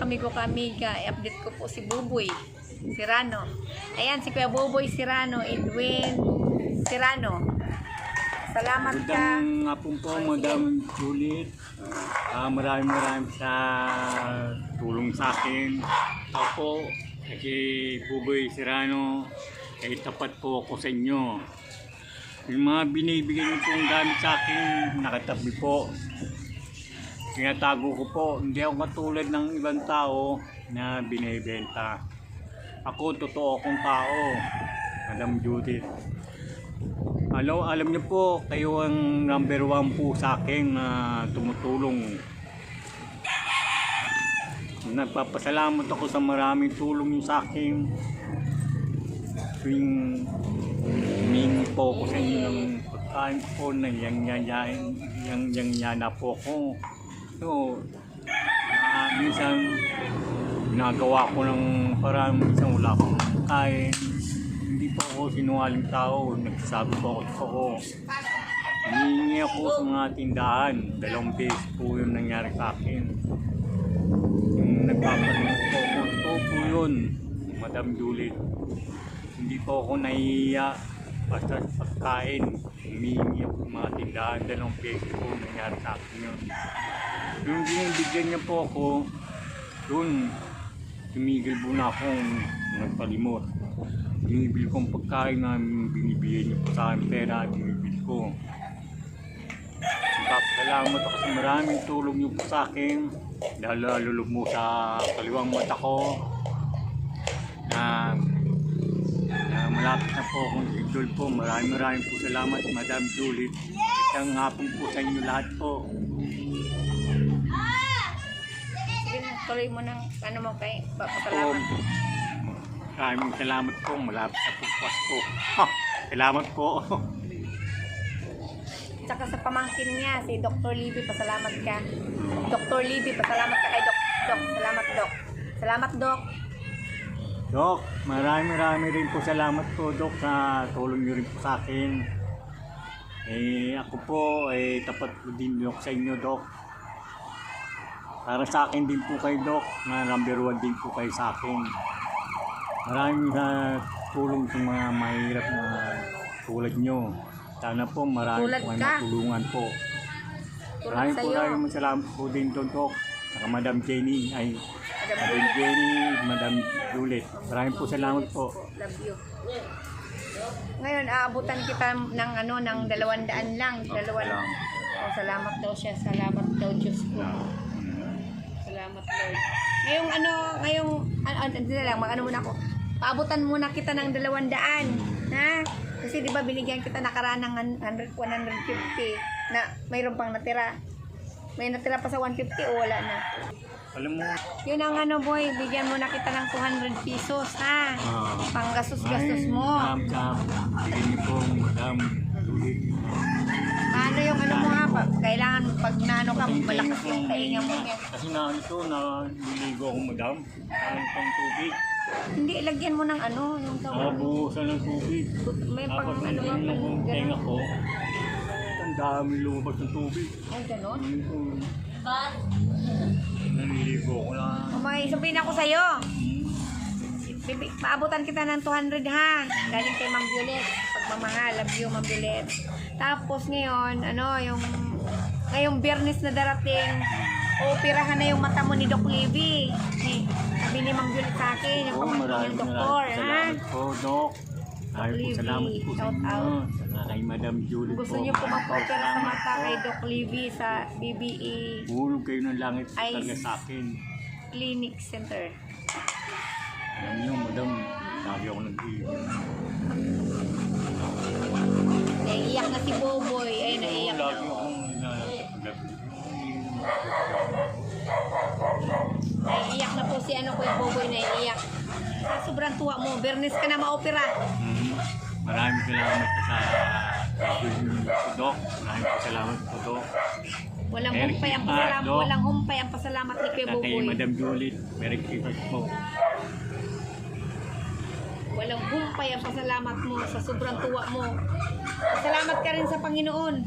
kamigo kamiga, i-update ko po si Buboy Sirano. Ayan, si Kuya Buboy Sirano, Edwin Sirano. Salamat ka. Magandang hapon po, Madam Juliet. Maraming sa tulong sa akin. Ako po, si Buboy Sirano, ay tapat po ako sa inyo. Yung mga binibigay niyo pong gamit sa akin, nakatabi po. Tinatago ko po, hindi ako katulad ng ibang tao na binibenta. Ako, totoo akong tao, Madam Judith. Alam niyo po, kayo ang number 1 po sa akin na tumutulong. Nagpapasalamat ako sa maraming tulong niyo sa akin. Tuwing humingi po ako sa inyo ng pagkain po na yang po ako. So, minsan ginagawa ko ng parang minsan wala akong kain. Hindi po ako sinungaling tao, nagsasabi po ako totoo. Hihingi ako sa mga tindahan, 2 beses po yung nangyari sa akin. Yung nagpapalimot po ako, totoo po yun, Madam Juliet. Hindi po ako nahihiya basta sa pagkain. Humingi ako sa mga tindahan, 2 beses po nangyari sa akin yun. Yung binibigyan niya po ako, doon, tumigil po na akong nagpalimot. Binibili kong pagkain na binibigyan niyo po sa akin pera, binibili ko. Salamat ako sa maraming tulong niyo po sa akin. Lalo mo sa kaliwang mata ko na malapit na po akong idol po. Maraming po salamat, Madam Juliet. Isang hapon po sa inyo lahat po. Tuloy mo ng ano mo kay papasalamat. Maraming salamat po. Malapit na po Pasko. Salamat po. Tsaka sa pamangkin niya, si Dr. Libby, pasalamat ka. Dr. Libby, pasalamat ka kay Doc. Salamat, Doc. Salamat, Doc. Doc, marami rin po salamat po, Doc, sa tulong niyo rin po sa akin. Ako po, tapat po din, Doc, sa inyo, Doc. Para sa akin din po kayo, Doc, na number 1 din po kayo sa akin. Maraming tulong sa mga mahirap na tulad nyo. Sana po marami po kayo matulungan po. Maraming salamat po din doon, Doc. Saka Madam Jenny, Madam Juliet. Maraming po salamat po. Love you. Ngayon, aabutan kita ng ng 200 lang. 200. Oh, salamat daw siya. Salamat daw, Diyos ko. Salamat, Lord. Muna ako. Paabutan muna kita ng 200. Ha? Kasi di ba binigyan kita nakaraan ng 150 na mayroon pang natira. May natira pa sa 150 o wala na? Alam mo. Yun ang boy, bigyan mo na kita ng 200 pesos, ha? Panggastos-gastos mo. Bigyan niyo po, Madam Juliet. Paano yung mo ha? Kailangan pag naano ka, malakas yung tainga mo yan. Kasi niligo ako, Madam. Pang tubig. Hindi, lagyan mo ng yung tawag. Buhusan ng tubig. May pang yung tenga ko. Ang dami lumabas ng tubig. Ay, ganon? Naliligo ko na. May sabihin ako sa'yo. Maabutan kita ng 200 ha. Galing kay Ma'am Juliet. Pagmamahal, love you, Ma'am Juliet. Tapos ngayon, ngayong Biyernes na darating, operahan na yung mata mo ni Doc Libby. Sabi ni Ma'am Juliet sa akin, yung pamangkin ng doktor, ha? Salamat po, Doc. Salamat po sa inyo. Kay Madam Juliet po. Gusto niyo po mag-opera sa mata kay Doc Libby sa BBE. Hulog kayo ng langit talaga sa akin. Clinic Center. Alam niyo, Madam, lagi ako nag-iiyak. Naiiyak na si Boboy. Ay, naiiyak na. Lagi akong naiiyak na po si Kuya Boboy, naiiyak. Sobrang tuwa mo. Bernes ka na ma-opera. Maraming salamat po sa Doc. Maraming salamat po, Doc. Walang humpay ang pasalamat. Walang humpay ang pasalamat ni Kuya Boboy. Kay Madam Juliet, Merry Christmas po. Walang humpay ang pasalamat mo sa sobrang tuwa mo. Salamat ka rin sa Panginoon.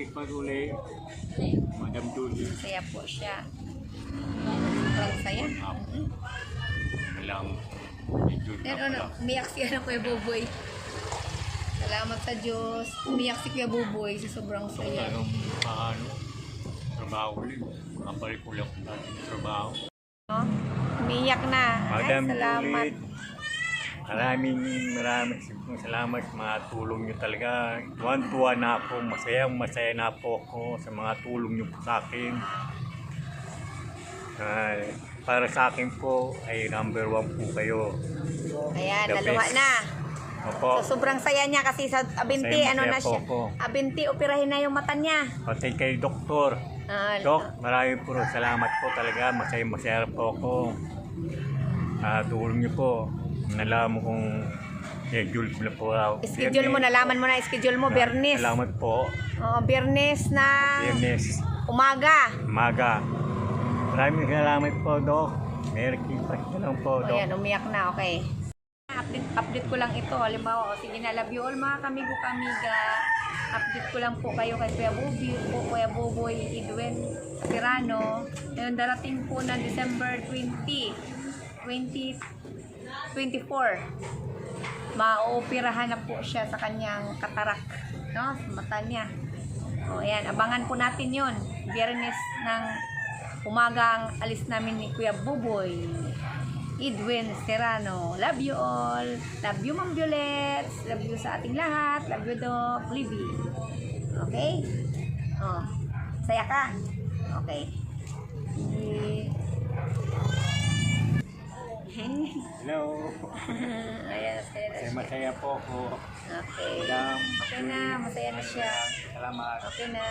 mag-ipas uli. Madam Judy. Saya po siya. Sobrang saya. Alam. Judy Yan, na pala. umiyak siya ng Kuya Buboy. Salamat sa Diyos. Umiyak si Kuya Buboy sa sobrang saya. Anong trabaho ulit. Makabalik ulit ako dati ng trabaho. No? Umiyak na. Ay, Madam salamat. Juliet, maraming salamat sa mga tulong nyo talaga. Tuwan-tuwa na ako, masaya na po ako sa mga tulong nyo po sa akin. Para sa akin po ay number 1 po kayo. Ayan, The naluha best. na. Opo, So, sobrang saya niya kasi sa Abinti, Masaya ano na po siya. ako. Abinti, operahin na yung mata niya. pati kay Doktor. Dok, maraming po salamat po talaga. Masaya po ako. Tulong niyo po. Nalaman kong schedule ko na po. Schedule mo, nalaman mo na schedule mo, Bernes. Salamat po. Bernes na Viernes, umaga. umaga. Maraming salamat po, Dok. Merry Christmas na lang po, O Dok. yan, umiyak na, okay. Update ko lang ito. Halimbawa, sige na, love you all mga kamigo kamiga. Update ko lang po kayo kay Kuya Buboy Edwin Tirano. Ngayon darating po na December 2024. Maoperahan na po siya sa kanyang katarak, no? Sa mata niya. O ayan, abangan po natin yon. Biyernes ng umaga ang alis namin ni Kuya Buboy. Edwin Serrano. Love you all. Love you, Ma'am Violet. Love you sa ating lahat. Love you, Doc Libby. Okay? Oh, saya ka? Okay. Hello. Ayan, saya na siya. Masaya po ako. Okay. Madam. Okay na, masaya na siya. Salamat. Okay na.